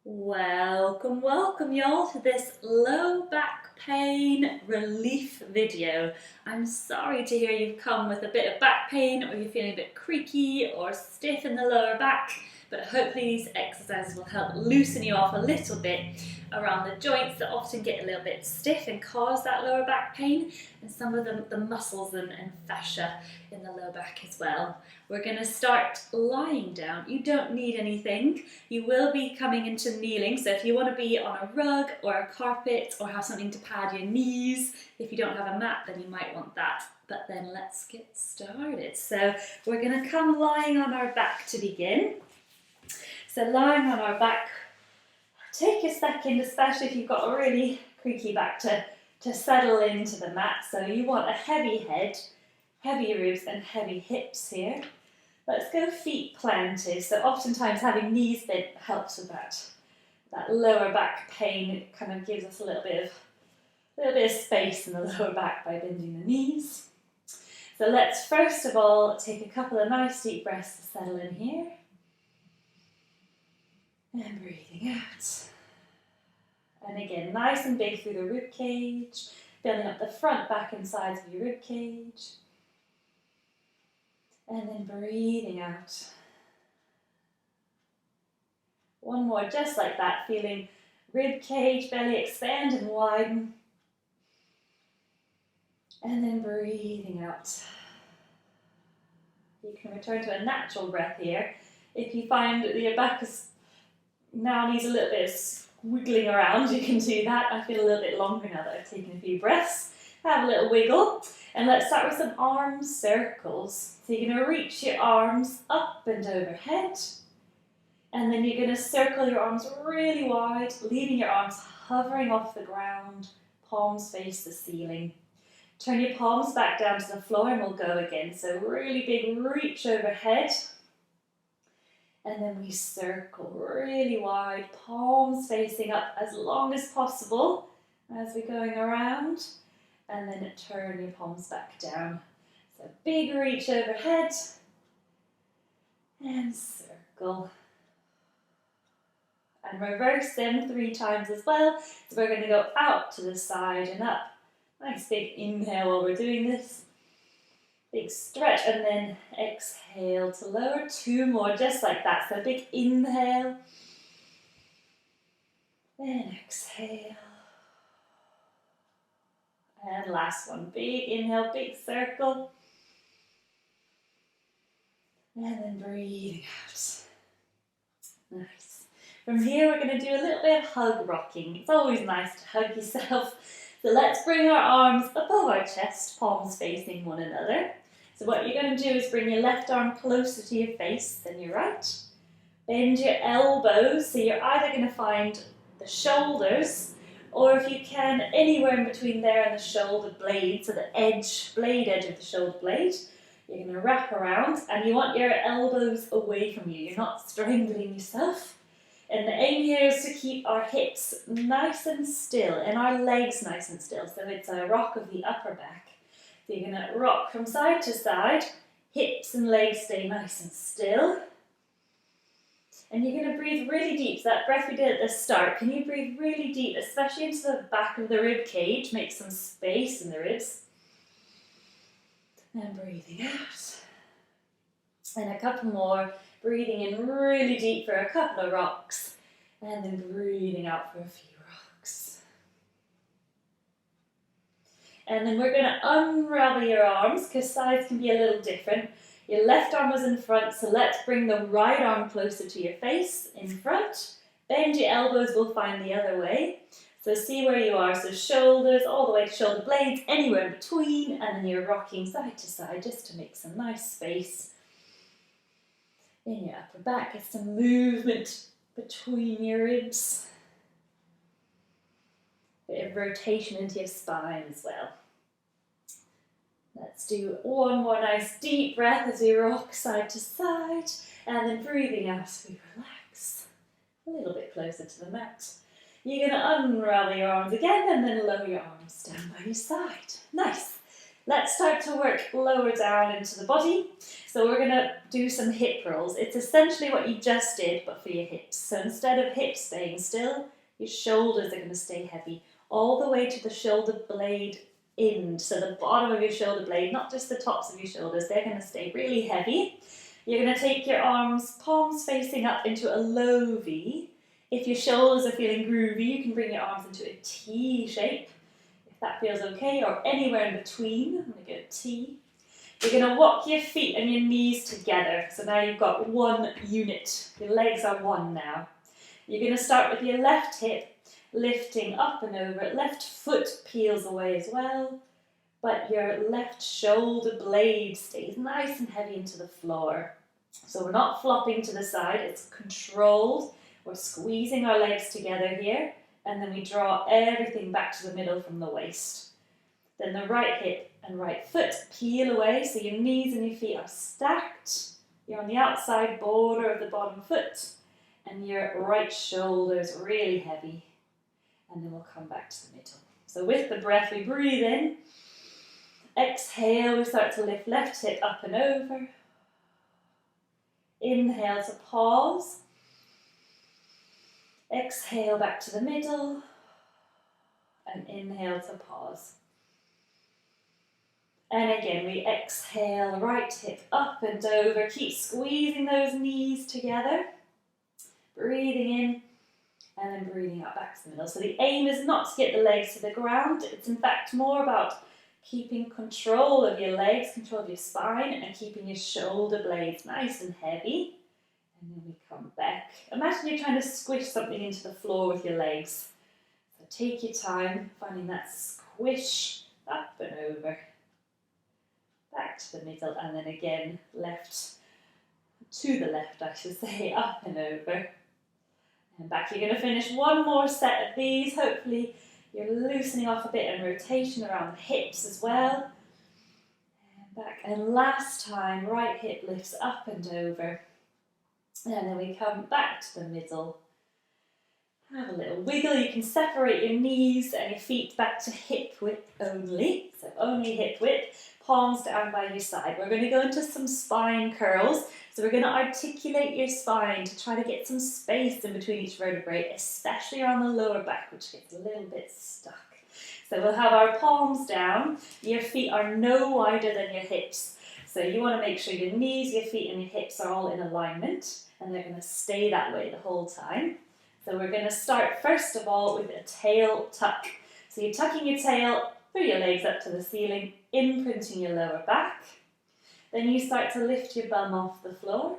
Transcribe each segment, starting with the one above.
Welcome, welcome y'all to this low back pain relief video. I'm sorry to hear you've come with a bit of back pain or you're feeling a bit creaky or stiff in the lower back, but hopefully these exercises will help loosen you off a little bit around the joints that often get a little bit stiff and cause that lower back pain, and some of the muscles and fascia in the lower back as well. We're going to start lying down. You don't need anything. You will be coming into kneeling, so if you want to be on a rug or a carpet or have something to pad your knees, if you don't have a mat then you might want that. But then let's get started. So we're going to come lying on our back to begin. So lying on our back, take a second, especially if you've got a really creaky back, to settle into the mat. So you want a heavy head, heavy ribs and heavy hips here. Let's go feet planted. So oftentimes having knees bent helps with that lower back pain. It kind of gives us a little bit of space in the lower back by bending the knees. So let's first of all take a couple of nice deep breaths to settle in here. And breathing out. And again, nice and big through the rib cage, building up the front, back and sides of your rib cage. And then breathing out. One more, just like that, feeling rib cage, belly expand and widen. And then breathing out. You can return to a natural breath here. If you find that your back now needs a little bit of wiggling around, you can do that. I feel a little bit longer now that I've taken a few breaths. Have a little wiggle. And let's start with some arm circles. So you're going to reach your arms up and overhead. And then you're going to circle your arms really wide, leaving your arms hovering off the ground, palms face the ceiling. Turn your palms back down to the floor and we'll go again. So really big reach overhead. And then we circle really wide, palms facing up as long as possible as we're going around. And then turn your palms back down. So big reach overhead. And circle. And reverse them 3 times as well. So we're going to go out to the side and up. Nice big inhale while we're doing this. Big stretch and then exhale to lower. 2 more just like that. So big inhale. Then exhale. And last one. Big inhale, big circle. And then breathing out. Nice. From here we're going to do a little bit of hug rocking. It's always nice to hug yourself. So let's bring our arms above our chest, palms facing one another. So what you're going to do is bring your left arm closer to your face than your right. Bend your elbows, so you're either going to find the shoulders, or if you can, anywhere in between there and the shoulder blade, so the blade edge of the shoulder blade. You're going to wrap around, and you want your elbows away from you. You're not strangling yourself. And the aim here is to keep our hips nice and still, and our legs nice and still. So it's a rock of the upper back. So you're going to rock from side to side, hips and legs stay nice and still. And you're going to breathe really deep. So that breath we did at the start, can you breathe really deep, especially into the back of the rib cage, make some space in the ribs. And breathing out. And a couple more, breathing in really deep for a couple of rocks, and then breathing out for a few rocks. And then we're going to unravel your arms, because sides can be a little different. Your left arm was in front, so let's bring the right arm closer to your face, in front. Bend your elbows, we'll find the other way. So see where you are, so shoulders all the way to shoulder blades, anywhere in between, and then you're rocking side to side just to make some nice space in your upper back. Get some movement between your ribs. Bit of rotation into your spine as well. Let's do one more nice deep breath as we rock side to side, and then breathing out as we relax a little bit closer to the mat. You're going to unravel your arms again and then lower your arms down by your side. Nice. Let's start to work lower down into the body. So we're going to do some hip rolls. It's essentially what you just did, but for your hips. So instead of hips staying still, your shoulders are going to stay heavy, all the way to the shoulder blade end. So the bottom of your shoulder blade, not just the tops of your shoulders, they're going to stay really heavy. You're going to take your arms, palms facing up into a low V. If your shoulders are feeling groovy, you can bring your arms into a T shape. That feels okay, or anywhere in between. I'm going to go T. You're going to walk your feet and your knees together. So now you've got one unit. Your legs are one now. You're going to start with your left hip, lifting up and over. Left foot peels away as well, but your left shoulder blade stays nice and heavy into the floor. So we're not flopping to the side, it's controlled. We're squeezing our legs together here. And then we draw everything back to the middle from the waist. Then the right hip and right foot peel away, so your knees and your feet are stacked. You're on the outside border of the bottom foot, and your right shoulder is really heavy. And then we'll come back to the middle. So with the breath, we breathe in. Exhale, we start to lift left hip up and over. Inhale to pause. Exhale back to the middle, and inhale to pause. And again, we exhale, right hip up and over. Keep squeezing those knees together. Breathing in, and then breathing out back to the middle. So the aim is not to get the legs to the ground. It's in fact more about keeping control of your legs, control of your spine, and keeping your shoulder blades nice and heavy. And then we come back. Imagine you're trying to squish something into the floor with your legs. So take your time, finding that squish up and over. Back to the middle, and then again, left to the left, I should say, up and over. And back. You're going to finish one more set of these. Hopefully you're loosening off a bit and rotation around the hips as well. And back. And last time, right hip lifts up and over. And then we come back to the middle. Have a little wiggle. You can separate your knees and your feet back to hip width only. So only hip width. Palms down by your side. We're going to go into some spine curls. So we're going to articulate your spine to try to get some space in between each vertebrae, especially around the lower back, which gets a little bit stuck. So we'll have our palms down. Your feet are no wider than your hips. So you want to make sure your knees, your feet and your hips are all in alignment, and they're going to stay that way the whole time. So we're going to start first of all with a tail tuck. So you're tucking your tail through your legs up to the ceiling, imprinting your lower back. Then you start to lift your bum off the floor.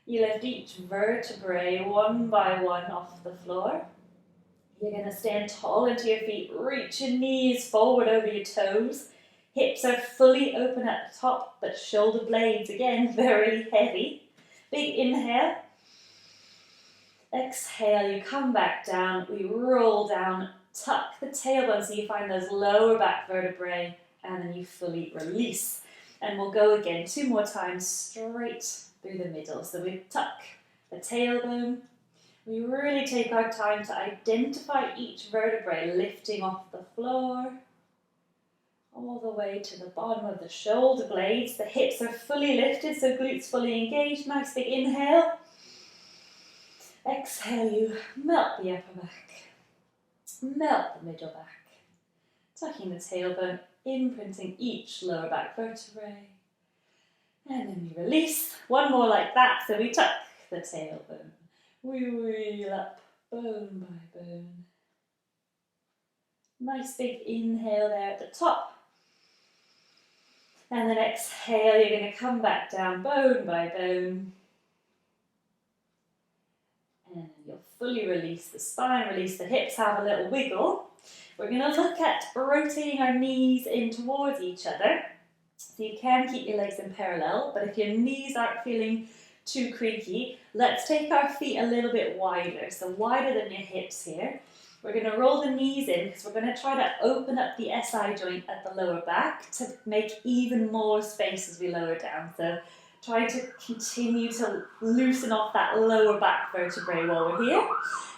You lift each vertebrae one by one off the floor. You're going to stand tall into your feet, reach your knees forward over your toes. Hips are fully open at the top, but shoulder blades, again, very heavy. Big inhale. Exhale, you come back down. We roll down, tuck the tailbone so you find those lower back vertebrae, and then you fully release. And we'll go again 2 more times straight through the middle. So we tuck the tailbone. We really take our time to identify each vertebrae lifting off the floor. All the way to the bottom of the shoulder blades. The hips are fully lifted, so glutes fully engaged. Nice big inhale. Exhale, you melt the upper back. Melt the middle back. Tucking the tailbone, imprinting each lower back vertebrae. And then we release. One more like that. So we tuck the tailbone. We wheel up, bone by bone. Nice big inhale there at the top. And then exhale, you're going to come back down bone by bone. And you'll fully release the spine, release the hips, have a little wiggle. We're going to look at rotating our knees in towards each other. So you can keep your legs in parallel, but if your knees aren't feeling too creaky, let's take our feet a little bit wider. So wider than your hips here. We're going to roll the knees in because we're going to try to open up the SI joint at the lower back to make even more space as we lower down. So try to continue to loosen off that lower back vertebrae while we're here.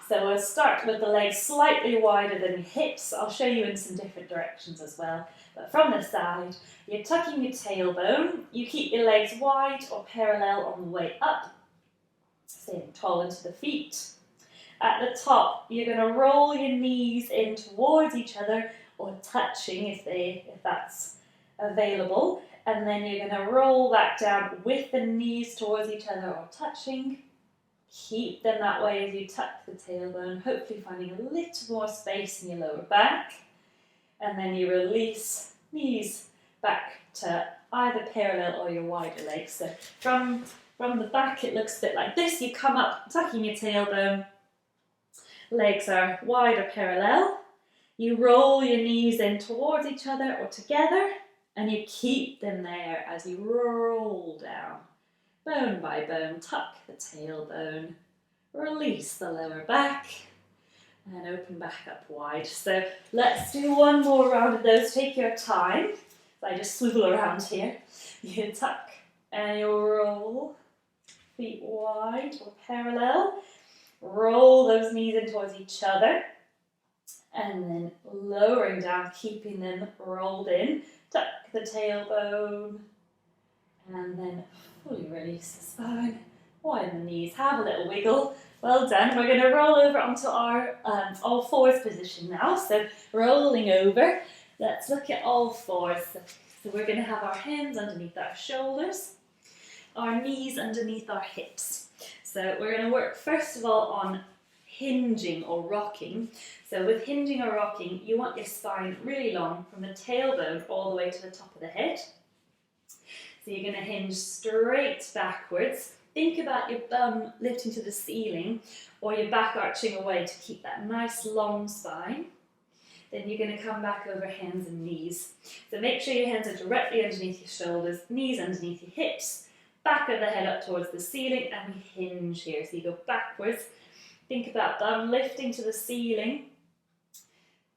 So we'll start with the legs slightly wider than your hips. I'll show you in some different directions as well. But from the side, you're tucking your tailbone. You keep your legs wide or parallel on the way up, staying tall into the feet. At the top, you're going to roll your knees in towards each other or touching if that's available. And then you're going to roll back down with the knees towards each other or touching. Keep them that way as you tuck the tailbone, hopefully finding a little more space in your lower back. And then you release knees back to either parallel or your wider legs. So from the back it looks a bit like this. You come up, tucking your tailbone, legs are wide or parallel. You roll your knees in towards each other or together, and you keep them there as you roll down. Bone by bone, tuck the tailbone, release the lower back, and open back up wide. So let's do one more round of those. Take your time. So I just swivel around here. You tuck and you roll, feet wide or parallel. Roll those knees in towards each other, and then lowering down, keeping them rolled in. Tuck the tailbone, and then fully release the spine, widen the knees, have a little wiggle. Well done. We're going to roll over onto our all fours position now. So rolling over, let's look at all fours. So we're going to have our hands underneath our shoulders, our knees underneath our hips. So we're going to work first of all on hinging or rocking. So with hinging or rocking, you want your spine really long from the tailbone all the way to the top of the head. So you're going to hinge straight backwards. Think about your bum lifting to the ceiling or your back arching away to keep that nice long spine. Then you're going to come back over hands and knees. So make sure your hands are directly underneath your shoulders, knees underneath your hips, back of the head up towards the ceiling, and we hinge here. So you go backwards. Think about bum lifting to the ceiling,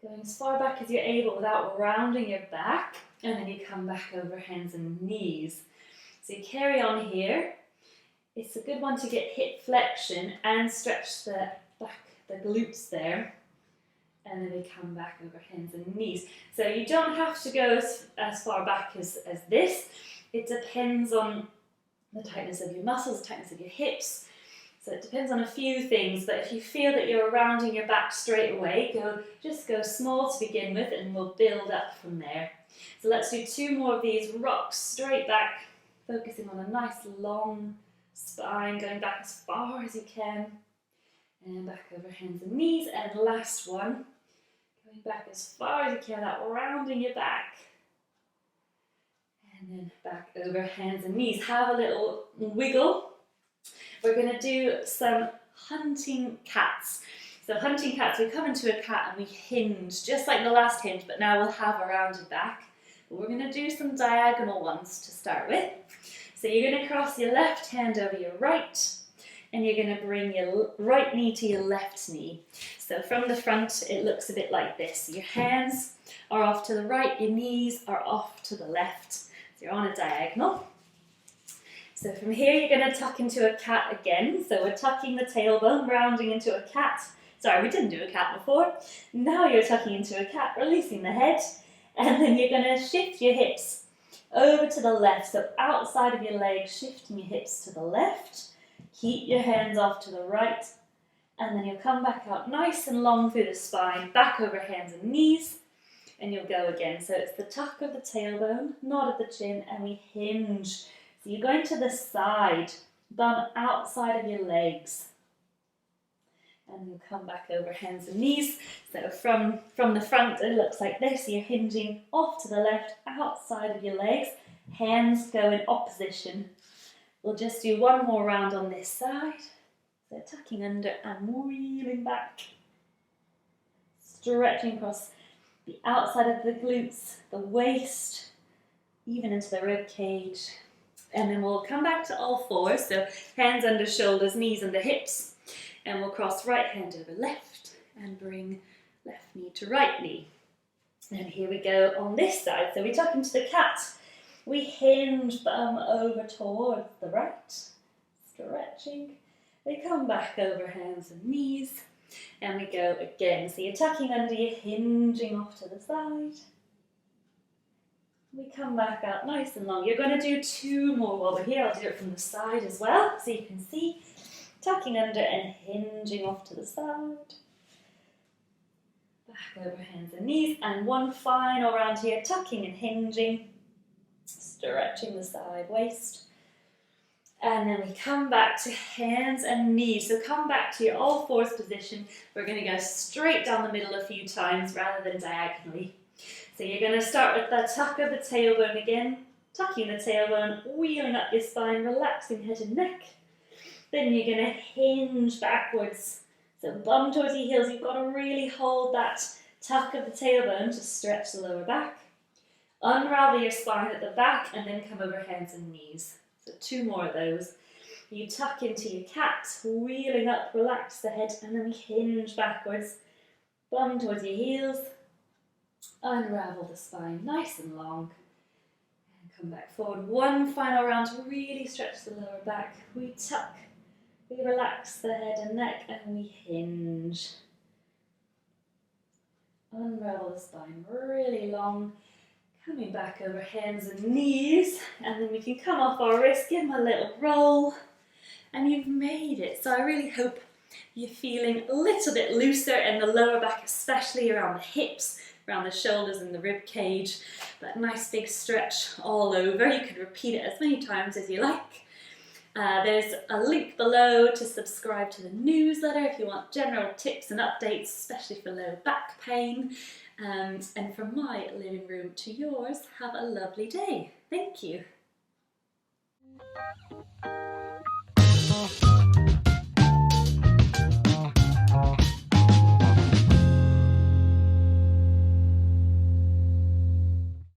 going as far back as you're able without rounding your back, and then you come back over hands and knees. So you carry on here. It's a good one to get hip flexion and stretch the back, the glutes there. And then we come back over hands and knees. So you don't have to go as far back as this. It depends on the tightness of your muscles, the tightness of your hips. So it depends on a few things, but if you feel that you're rounding your back straight away, just go small to begin with and we'll build up from there. So let's do two more of these. Rock straight back, focusing on a nice long spine, going back as far as you can. And back over hands and knees. And last one, going back as far as you can without rounding your back. And then back over hands and knees. Have a little wiggle. We're going to do some hunting cats. So hunting cats, we come into a cat and we hinge, just like the last hinge, but now we'll have a rounded back. But we're going to do some diagonal ones to start with. So you're going to cross your left hand over your right, and you're going to bring your right knee to your left knee. So from the front, it looks a bit like this. Your hands are off to the right, your knees are off to the left. So you're on a diagonal. So from here, you're going to tuck into a cat again. So we're tucking the tailbone, rounding into a cat. Sorry, we didn't do a cat before. Now you're tucking into a cat, releasing the head. And then you're going to shift your hips over to the left. So outside of your legs, shifting your hips to the left. Keep your hands off to the right. And then you'll come back out nice and long through the spine, back over hands and knees. And you'll go again. So it's the tuck of the tailbone, nod of the chin, and we hinge. So you're going to the side, bum outside of your legs. And you'll come back over hands and knees. So from the front, it looks like this. You're hinging off to the left, outside of your legs. Hands go in opposition. We'll just do one more round on this side. So tucking under and wheeling back. Stretching across the outside of the glutes, the waist, even into the rib cage. And then we'll come back to all fours. So hands under shoulders, knees under hips. And we'll cross right hand over left and bring left knee to right knee. And here we go on this side. So we tuck into the cat. We hinge bum over towards the right. Stretching. We come back over hands and knees. And we go again. So you're tucking under, you're hinging off to the side. We come back out nice and long. You're going to do 2 more while we're here. I'll do it from the side as well, so you can see. Tucking under and hinging off to the side. Back over hands and knees. And 1 final round here, tucking and hinging. Stretching the side waist. And then we come back to hands and knees. So come back to your all fours position. We're going to go straight down the middle a few times rather than diagonally. So you're going to start with the tuck of the tailbone again, tucking the tailbone, wheeling up your spine, relaxing head and neck. Then you're going to hinge backwards. So bum towards your heels, you've got to really hold that tuck of the tailbone to stretch the lower back. Unravel your spine at the back and then come over hands and knees. So 2 more of those. You tuck into your cat, wheeling up, relax the head, and then we hinge backwards. Bum towards your heels. Unravel the spine nice and long. And come back forward. 1 final round to really stretch the lower back. We tuck. We relax the head and neck and we hinge. Unravel the spine really long. Coming back over hands and knees. And then we can come off our wrist, give them a little roll. And you've made it. So I really hope you're feeling a little bit looser in the lower back, especially around the hips, around the shoulders and the rib cage. But nice big stretch all over. You can repeat it as many times as you like. There's a link below to subscribe to the newsletter if you want general tips and updates, especially for low back pain. And from my living room to yours, have a lovely day. Thank you.